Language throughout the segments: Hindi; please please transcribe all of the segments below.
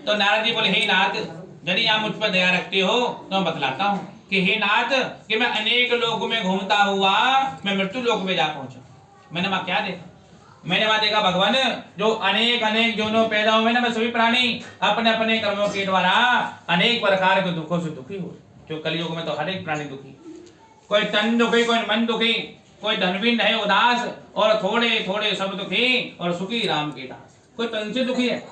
तो नारद जी बोले हे नाथ, यदि आप मुझ पर दया रखते हो तो मैं बतलाता हूँ कि हे नाथ, कि मैं अनेक लोगों में घूमता हुआ मैं मृत्यु लोक में जा पहुंचा। मैंने वहां क्या देखा? मैंने वहां देखा भगवान, जो अनेक अनेक जोनों पैदा हुए ना, मैं सभी प्राणी अपने अपने कर्मों के द्वारा अनेक प्रकार के दुखों से दुखी हो। जो कलयुग में तो हर एक प्राणी दुखी, कोई तन दुखी, कोई मन दुखी, कोई धनवीन है उदास, और थोड़े थोड़े सब दुखी और सुखी राम के दास। कोई तन से दुखी है,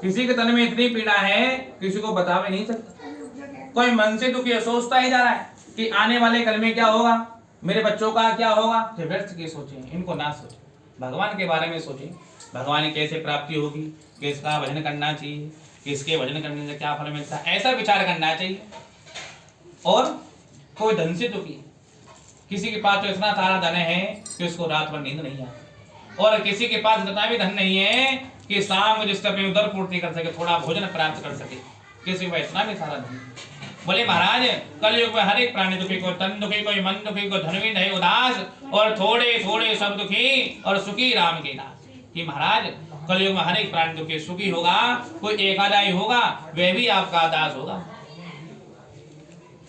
किसी के तन में इतनी पीड़ा है किसी को बता भी नहीं सकता। कोई मन से दुखी है, सोचता ही जा रहा है कि आने वाले कल में क्या होगा, मेरे बच्चों का क्या होगा। तो व्यर्थ की सोचें, इनको ना सोचें, भगवान के बारे में सोचें। भगवान की कैसे प्राप्ति होगी, किसका भजन करना चाहिए, किसके भजन करने से क्या फल मिलता है, ऐसा विचार करना चाहिए। और कोई धन से दुखी, किसी के पास तो इतना सारा धन है कि उसको रात भर नींद नहीं आती, और किसी के पास इतना भी धन नहीं है कि शाम को जिसका अपनी उदर पूर्ति कर सके, थोड़ा भोजन प्राप्त कर सके। किसी को इतना भी सारा धन। बोले महाराज, कलयुग में हर एक प्राणी दुखी, कोई तन दुखी, कोई मन दुखी, कोई धनवीन है उदास, और थोड़े थोड़े सब दुखी और सुखी राम के दास। कि महाराज, कलयुग में हर एक प्राणी दुखी, सुखी होगा कोई एकादाई होगा, वह भी आपका दास होगा।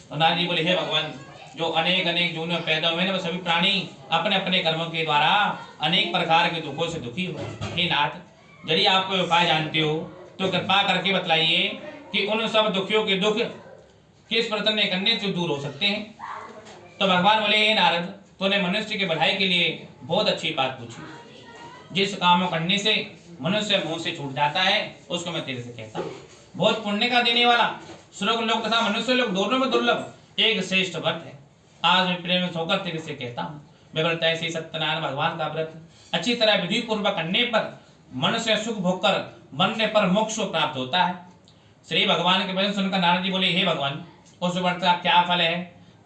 तो नारद जी बोले हे भगवान, जो अनेक अनेक जून में पैदा हुए ना, वो सभी प्राणी अपने अपने कर्मों के द्वारा अनेक प्रकार के दुखों से दुखी हुए। हे नाथ, यदि आप कोई उपाय जानते हो तो कृपा करके बतलाइए कि उन सब दुखियों के दुख किस प्रयत्न करने से दूर हो सकते हैं। तो भगवान बोले हे नारद, तूने मनुष्य की भलाई के लिए बहुत अच्छी बात पूछी। जिस काम को करने से मनुष्य मुंह से छूट जाता है उसको मैं तेरे से कहता हूँ। बहुत पुण्य का देने वाला, स्वर्ग लोक तथा मनुष्य लोक दोनों में दुर्लभ एक श्रेष्ठ व्रत है। आज मैं प्रेम से होकर तेरे से कहता हूँ। मैं व्रत ऐसे सत्यनारायण भगवान का व्रत अच्छी तरह विधि पूर्वक करने पर मनुष्य सुख भोग कर मरने पर मोक्ष प्राप्त होता है। श्री भगवान के वचन सुनकर नारद जी बोले हे भगवान, उस व्रत का क्या फल है,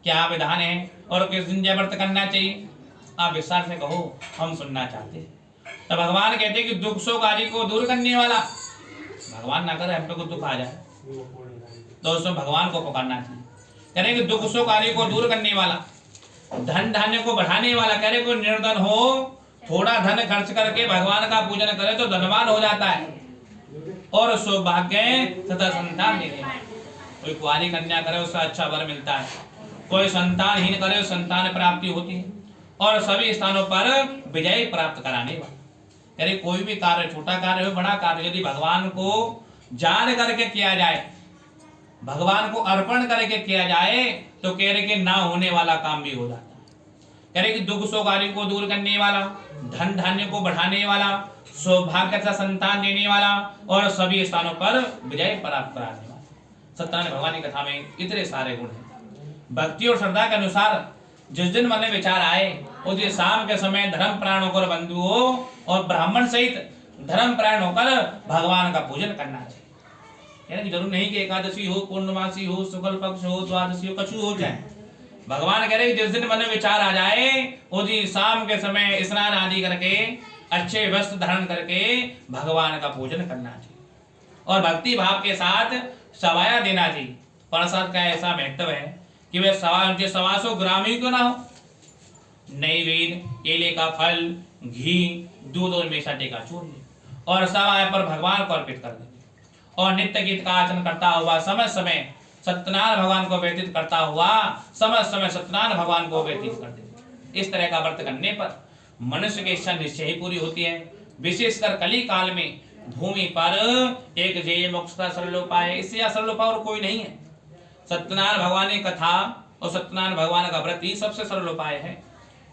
क्या विधान है, और किस दिन यह व्रत करना चाहिए? आप विस्तार से कहो, हम सुनना चाहते हैं। तो भगवान कहते कि दुख शोक आदि को दूर करने वाला, भगवान ना करे हम पे को दुख आ जाए तो उसमें भगवान को पुकारना चाहिए। कह रहे कि दुख शोक आदि को दूर करने वाला, धन धान्य को बढ़ाने वाला। कह रहे कोई निर्धन हो, थोड़ा धन खर्च करके भगवान का पूजन करे तो धनवान हो जाता है, और सौभाग्य तथा संतान देने वाला। कोई कुंवारी कन्या करे उसका अच्छा वर मिलता है, कोई संतानहीन करे संतान प्राप्ति होती है, और सभी स्थानों पर विजय प्राप्त कराने वाला। कह रहे कोई भी कार्य, छोटा कार्य हो बड़ा कार्य, यदि भगवान को जान करके किया जाए, भगवान को अर्पण करके किया जाए, तो कह रहे कि ना होने वाला काम भी हो जाता है। कह रहे कि दुख शोक आदि को दूर करने वाला, धन धान्य को बढ़ाने वाला, सौभाग्य तथा संतान देने वाला, और सभी स्थानों पर विजय प्राप्त कराने वाला। सत्यनारायण भगवान की कथा में इतने सारे गुण हैं। भक्ति और श्रद्धा के अनुसार जिस दिन मन में विचार आए उस दिन शाम के समय धर्म प्राण होकर बंधुओं और ब्राह्मण सहित धर्म प्राण होकर भगवान का पूजन करना चाहिए। जरूर नहीं कि एकादशी हो, पूर्णमासी हो, शुक्ल पक्ष हो, द्वादशी हो, कछु हो जाए। भगवान कह रहे जिस दिन मन में विचार आ जाए उस दिन शाम के समय स्नान आदि करके अच्छे वस्त्र धारण करके भगवान का पूजन करना चाहिए, और भक्ति भाव के साथ सवाया देना चाहिए। प्रसाद का ऐसा महत्व है कि वह उनके 125 ग्राम ही क्यों ना हो, नैवेद्य, केले का फल, घी, दूध और मेषाटे का चूर्ण, और सवाय पर भगवान को अर्पित कर देंगे। और नित्य गीत का आचरण करता हुआ समय समय सत्यनारायण भगवान को व्यतीत करता हुआ समय समय सत्यनारायण भगवान को व्यतीत कर देंगे। इस तरह का व्रत करने पर मनुष्य की इच्छा निश्चय ही पूरी होती है। विशेषकर कली काल में भूमि पर एक जेय मोक्ष का सरल उपाय है, इससे सरल उपाय और कोई नहीं है। सत्यनारायण भगवान की कथा और सत्यनारायण भगवान का व्रत ही सबसे सरल उपाय है,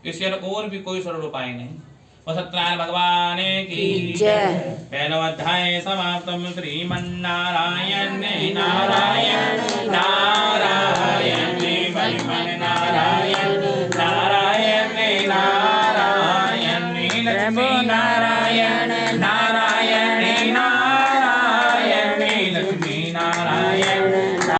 इससे और भी कोई सरल उपाय नहीं। सत्यनारायण भगवान की जय। 9वां अध्याय समाप्तम। श्रीमन्नारायण नारायण।